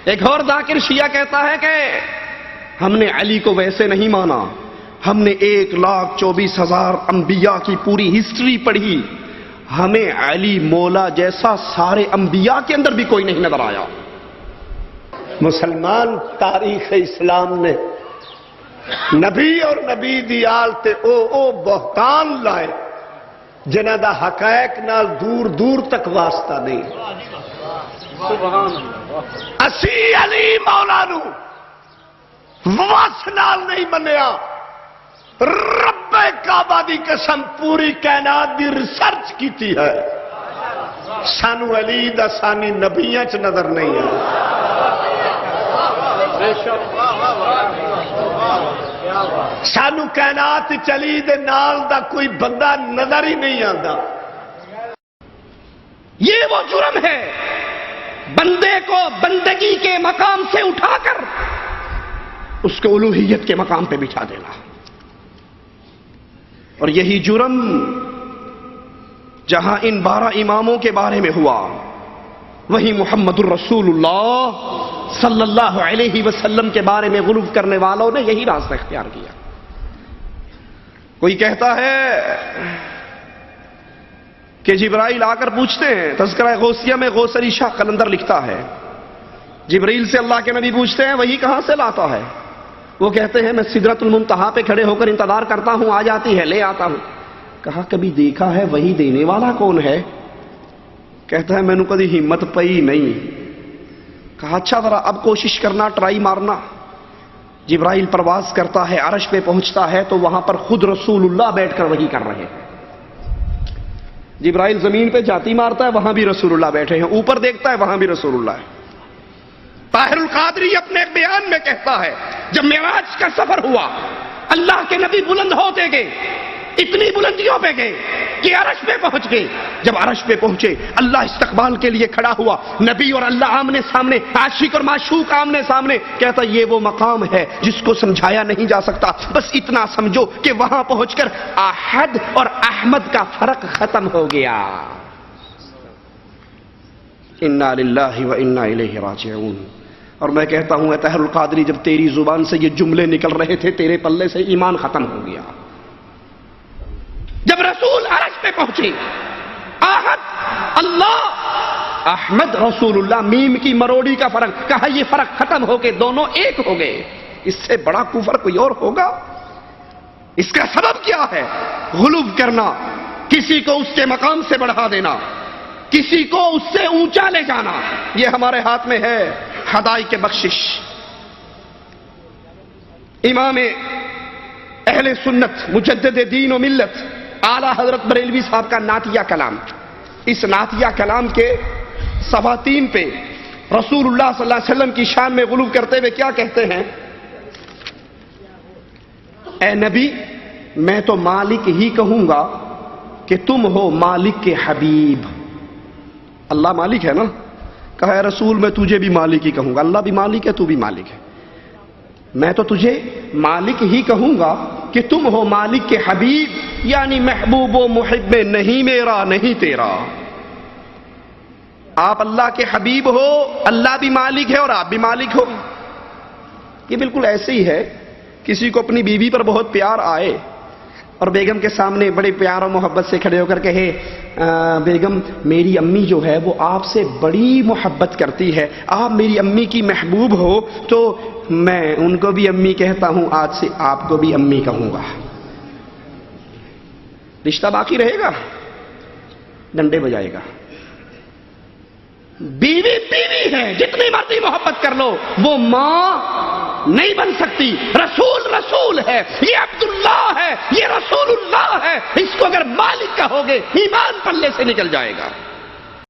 ایک اور ذاکر شیعہ کہتا ہے کہ ہم نے علی کو ویسے نہیں مانا، ہم نے 1,24,000 انبیاء کی پوری ہسٹری پڑھی، ہمیں علی مولا جیسا سارے انبیاء کے اندر بھی کوئی نہیں نظر آیا۔ مسلمان تاریخ اسلام نے نبی اور نبی دی آل تے او بہتان لائے جنہ دا حقائق نال دور دور تک واسطہ نہیں۔ اسی علی مولا نو وس نال نہیں منیا، رب کعبہ دی قسم پوری کائنات دی ریسرچ کیتی ہے، سانو علی دا ثانی نبیاں چ نظر نہیں ہے۔ سانو کائنات چلی دے نال دا کوئی بندہ نظر ہی نہیں آتا۔ یہ وہ جرم ہے بندے کو بندگی کے مقام سے اٹھا کر اس کو الوہیت کے مقام پہ بٹھا دینا، اور یہی جرم جہاں ان 12 اماموں کے بارے میں ہوا، وہی محمد الرسول اللہ صلی اللہ علیہ وسلم کے بارے میں غلو کرنے والوں نے یہی راستہ اختیار کیا۔ کوئی کہتا ہے کہ جبرائیل آ کر پوچھتے ہیں، تذکرہ غوثیہ میں غوث علی شاہ قلندر لکھتا ہے، جبرائیل سے اللہ کے نبی پوچھتے ہیں وہی کہاں سے لاتا ہے؟ وہ کہتے ہیں میں سدرۃ المنتہا پہ کھڑے ہو کر انتظار کرتا ہوں، آ جاتی ہے لے آتا ہوں۔ کہا کبھی دیکھا ہے وہی دینے والا کون ہے؟ کہتا ہے میں نے کبھی ہمت پئی نہیں۔ کہا اچھا ذرا اب کوشش کرنا، ٹرائی مارنا۔ جبرائیل پرواز کرتا ہے، عرش پہ پہنچتا ہے تو وہاں پر خود رسول اللہ بیٹھ کر وحی کر رہے ہیں۔ جبرائیل زمین پہ جاتی مارتا ہے، وہاں بھی رسول اللہ بیٹھے ہیں، اوپر دیکھتا ہے وہاں بھی رسول اللہ ہے۔ طاہر القادری اپنے ایک بیان میں کہتا ہے جب معراج کا سفر ہوا اللہ کے نبی بلند ہوتے گئے، اتنی بلندیوں پہ گئے کہ عرش پہ پہنچ گئے۔ جب عرش پہ پہنچے اللہ استقبال کے لیے کھڑا ہوا، نبی اور اللہ آمنے سامنے، عاشق اور معشوق آمنے سامنے۔ کہتا یہ وہ مقام ہے جس کو سمجھایا نہیں جا سکتا، بس اتنا سمجھو کہ وہاں پہنچ کر احد اور احمد کا فرق ختم ہو گیا۔ انا للہ و انا الیہ راجعون۔ اور میں کہتا ہوں اے طاہر القادری جب تیری زبان سے یہ جملے نکل رہے تھے تیرے پلے سے ایمان ختم ہو گیا۔ جب رسول عرش پہ پہنچے، احد اللہ، احمد رسول اللہ، میم کی مروڑی کا فرق، کہا یہ فرق ختم ہو کے دونوں ایک ہو گئے۔ اس سے بڑا کفر کوئی اور ہوگا؟ اس کا سبب کیا ہے؟ غلو کرنا، کسی کو اس کے مقام سے بڑھا دینا، کسی کو اس سے اونچا لے جانا۔ یہ ہمارے ہاتھ میں ہے ہدایت بخشش۔ امام اہل سنت مجدد دین و ملت اعلیٰ حضرت بریلوی صاحب کا نعتیہ کلام، اس نعتیہ کلام کے خواتین پہ رسول اللہ صلی اللہ علیہ وسلم کی شان میں غلو کرتے ہوئے کیا کہتے ہیں؟ اے نبی میں تو مالک ہی کہوں گا کہ تم ہو مالک کے حبیب۔ اللہ مالک ہے نا، کہا اے رسول میں تجھے بھی مالک ہی کہوں گا، اللہ بھی مالک ہے تو بھی مالک ہے، میں تو تجھے مالک ہی کہوں گا کہ تم ہو مالک کے حبیب، یعنی محبوب و محب نہیں میرا نہیں تیرا۔ آپ اللہ کے حبیب ہو، اللہ بھی مالک ہے اور آپ بھی مالک ہو۔ یہ بالکل ایسے ہی ہے کسی کو اپنی بیوی پر بہت پیار آئے اور بیگم کے سامنے بڑے پیار اور محبت سے کھڑے ہو کر کہے بیگم میری امی جو ہے وہ آپ سے بڑی محبت کرتی ہے، آپ میری امی کی محبوب ہو، تو میں ان کو بھی امی کہتا ہوں، آج سے آپ کو بھی امی کہوں گا۔ رشتہ باقی رہے گا؟ ڈنڈے بجائے گا۔ بیوی بیوی ہے، جتنی مرضی محبت کر لو، وہ ماں نہیں بن سکتی۔ رسول رسول ہے، یہ عبداللہ ہے، یہ رسول اللہ ہے، اس کو اگر مالک کہو گے ایمان پلے سے نکل جائے گا۔